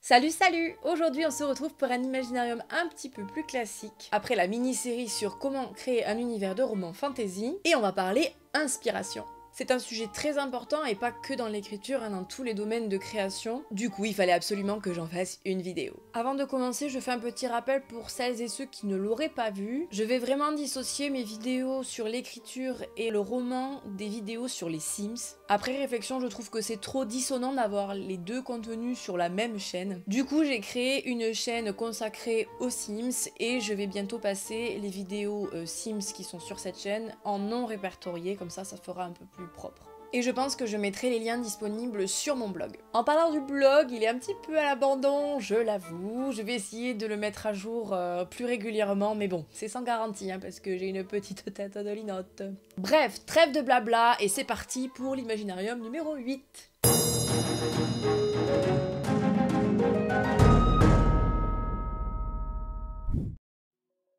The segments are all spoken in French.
Salut! Aujourd'hui on se retrouve pour un Imaginarium un petit peu plus classique, après la mini-série sur comment créer un univers de roman fantasy, et on va parler inspiration. C'est un sujet très important et pas que dans l'écriture, dans tous les domaines de création. Du coup, il fallait absolument que j'en fasse une vidéo. Avant de commencer, je fais un petit rappel pour celles et ceux qui ne l'auraient pas vu. Je vais vraiment dissocier mes vidéos sur l'écriture et le roman des vidéos sur les Sims. Après réflexion, je trouve que c'est trop dissonant d'avoir les deux contenus sur la même chaîne. Du coup, j'ai créé une chaîne consacrée aux Sims et je vais bientôt passer les vidéos Sims qui sont sur cette chaîne en non répertorié, comme ça fera un peu plus propre. Et je pense que je mettrai les liens disponibles sur mon blog. En parlant du blog, il est un petit peu à l'abandon, je l'avoue. Je vais essayer de le mettre à jour plus régulièrement, mais bon, c'est sans garantie, parce que j'ai une petite tête de linotte. Bref, trêve de blabla, et c'est parti pour l'Imaginarium numéro 8.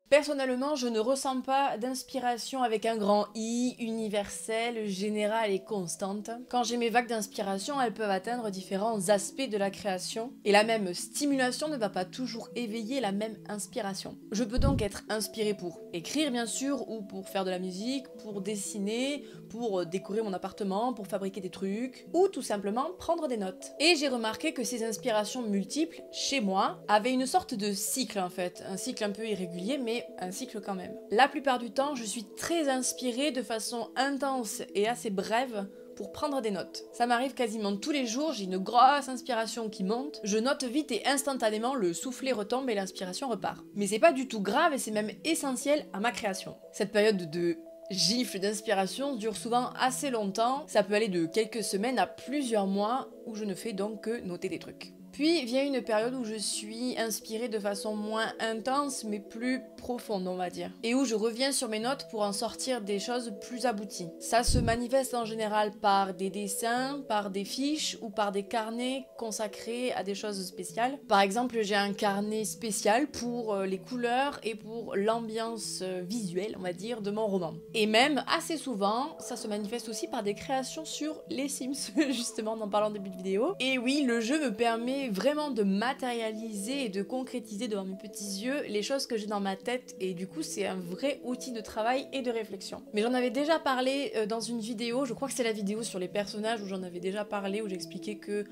Personnellement, je ne ressens pas d'inspiration avec un grand I, universelle, générale et constante. Quand j'ai mes vagues d'inspiration, elles peuvent atteindre différents aspects de la création, et la même stimulation ne va pas toujours éveiller la même inspiration. Je peux donc être inspirée pour écrire bien sûr, ou pour faire de la musique, pour dessiner, pour décorer mon appartement, pour fabriquer des trucs, ou tout simplement prendre des notes. Et j'ai remarqué que ces inspirations multiples, chez moi, avaient une sorte de cycle en fait, un cycle un peu irrégulier, mais un cycle quand même. La plupart du temps, je suis très inspirée de façon intense et assez brève pour prendre des notes. Ça m'arrive quasiment tous les jours, j'ai une grosse inspiration qui monte, je note vite et instantanément le soufflet retombe et l'inspiration repart. Mais c'est pas du tout grave et c'est même essentiel à ma création. Cette période de gifle d'inspiration dure souvent assez longtemps, ça peut aller de quelques semaines à plusieurs mois où je ne fais donc que noter des trucs. Puis vient une période où je suis inspirée de façon moins intense mais plus profonde on va dire. Et où je reviens sur mes notes pour en sortir des choses plus abouties. Ça se manifeste en général par des dessins, par des fiches ou par des carnets consacrés à des choses spéciales. Par exemple j'ai un carnet spécial pour les couleurs et pour l'ambiance visuelle on va dire de mon roman. Et même assez souvent ça se manifeste aussi par des créations sur les Sims justement en parlant en début de vidéo. Et oui le jeu me permet vraiment de matérialiser et de concrétiser devant mes petits yeux les choses que j'ai dans ma tête et du coup c'est un vrai outil de travail et de réflexion. Mais j'en avais déjà parlé dans une vidéo, je crois que c'est la vidéo sur les personnages où j'en avais déjà parlé, où j'expliquais que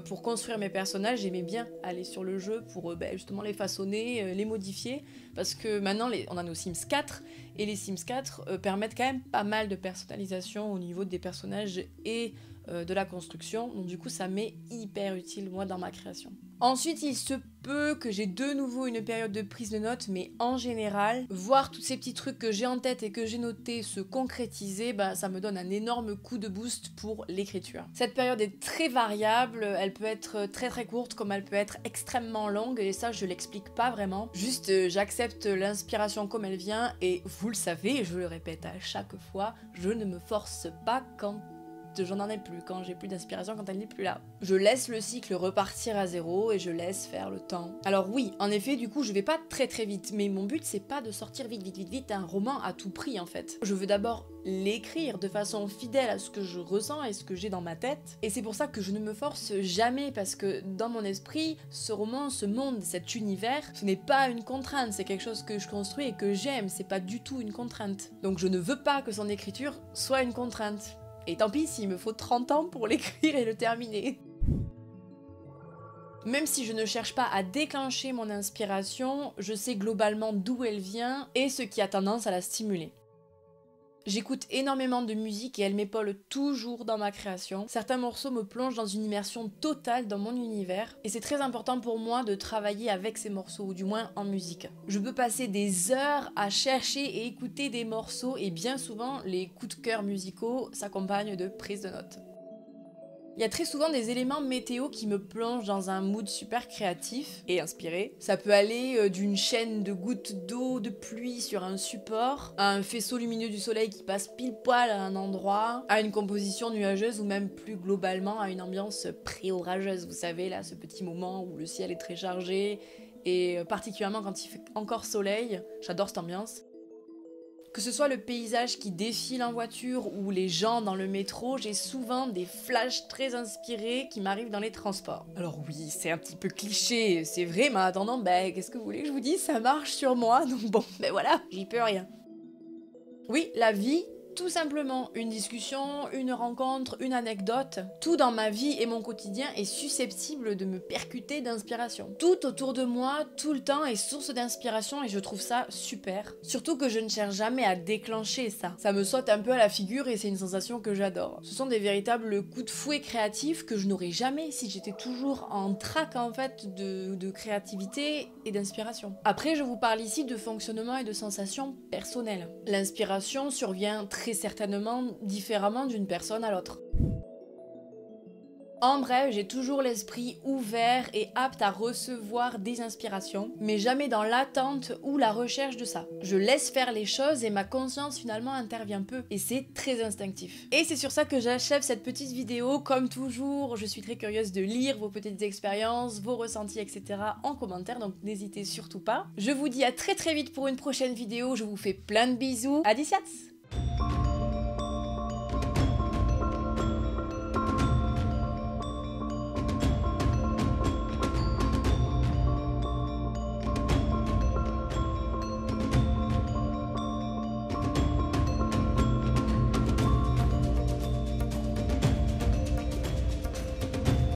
pour construire mes personnages j'aimais bien aller sur le jeu pour justement les façonner, les modifier, parce que maintenant on a nos Sims 4 et les Sims 4 permettent quand même pas mal de personnalisation au niveau des personnages et de la construction, donc du coup ça m'est hyper utile moi dans ma création. Ensuite il se peut que j'ai de nouveau une période de prise de notes, mais en général, voir tous ces petits trucs que j'ai en tête et que j'ai notés se concrétiser, ça me donne un énorme coup de boost pour l'écriture. Cette période est très variable, elle peut être très très courte comme elle peut être extrêmement longue, et ça je l'explique pas vraiment, juste j'accepte l'inspiration comme elle vient, et vous le savez, je le répète à chaque fois, je ne me force pas quand j'en ai plus, quand j'ai plus d'inspiration, quand elle n'est plus là. Je laisse le cycle repartir à zéro et je laisse faire le temps. Alors oui, en effet, du coup, je vais pas très vite, mais mon but c'est pas de sortir vite un roman à tout prix en fait. Je veux d'abord l'écrire de façon fidèle à ce que je ressens et ce que j'ai dans ma tête, et c'est pour ça que je ne me force jamais, parce que dans mon esprit, ce roman, ce monde, cet univers, ce n'est pas une contrainte, c'est quelque chose que je construis et que j'aime, c'est pas du tout une contrainte. Donc je ne veux pas que son écriture soit une contrainte. Et tant pis s'il me faut 30 ans pour l'écrire et le terminer. Même si je ne cherche pas à déclencher mon inspiration, je sais globalement d'où elle vient et ce qui a tendance à la stimuler. J'écoute énormément de musique et elle m'épaule toujours dans ma création. Certains morceaux me plongent dans une immersion totale dans mon univers, et c'est très important pour moi de travailler avec ces morceaux, ou du moins en musique. Je peux passer des heures à chercher et écouter des morceaux, et bien souvent les coups de cœur musicaux s'accompagnent de prises de notes. Il y a très souvent des éléments météo qui me plongent dans un mood super créatif et inspiré. Ça peut aller d'une chaîne de gouttes d'eau de pluie sur un support, à un faisceau lumineux du soleil qui passe pile poil à un endroit, à une composition nuageuse, ou même plus globalement à une ambiance pré-orageuse. Vous savez, là, ce petit moment où le ciel est très chargé, et particulièrement quand il fait encore soleil, j'adore cette ambiance. Que ce soit le paysage qui défile en voiture ou les gens dans le métro, j'ai souvent des flashs très inspirés qui m'arrivent dans les transports. Alors oui, c'est un petit peu cliché, c'est vrai, mais en attendant, qu'est-ce que vous voulez que je vous dise, ça marche sur moi, donc bon, voilà, j'y peux rien. Oui, la vie, tout simplement, une discussion, une rencontre, une anecdote, tout dans ma vie et mon quotidien est susceptible de me percuter d'inspiration. Tout autour de moi, tout le temps est source d'inspiration et je trouve ça super. Surtout que je ne cherche jamais à déclencher ça. Ça me saute un peu à la figure et c'est une sensation que j'adore. Ce sont des véritables coups de fouet créatifs que je n'aurais jamais si j'étais toujours en trac en fait de créativité et d'inspiration. Après, je vous parle ici de fonctionnement et de sensations personnelles. L'inspiration survient très certainement différemment d'une personne à l'autre. En bref, j'ai toujours l'esprit ouvert et apte à recevoir des inspirations, mais jamais dans l'attente ou la recherche de ça. Je laisse faire les choses et ma conscience finalement intervient peu, et c'est très instinctif. Et c'est sur ça que j'achève cette petite vidéo. Comme toujours, je suis très curieuse de lire vos petites expériences, vos ressentis, etc. en commentaire, donc n'hésitez surtout pas. Je vous dis à très vite pour une prochaine vidéo, je vous fais plein de bisous, adiciats!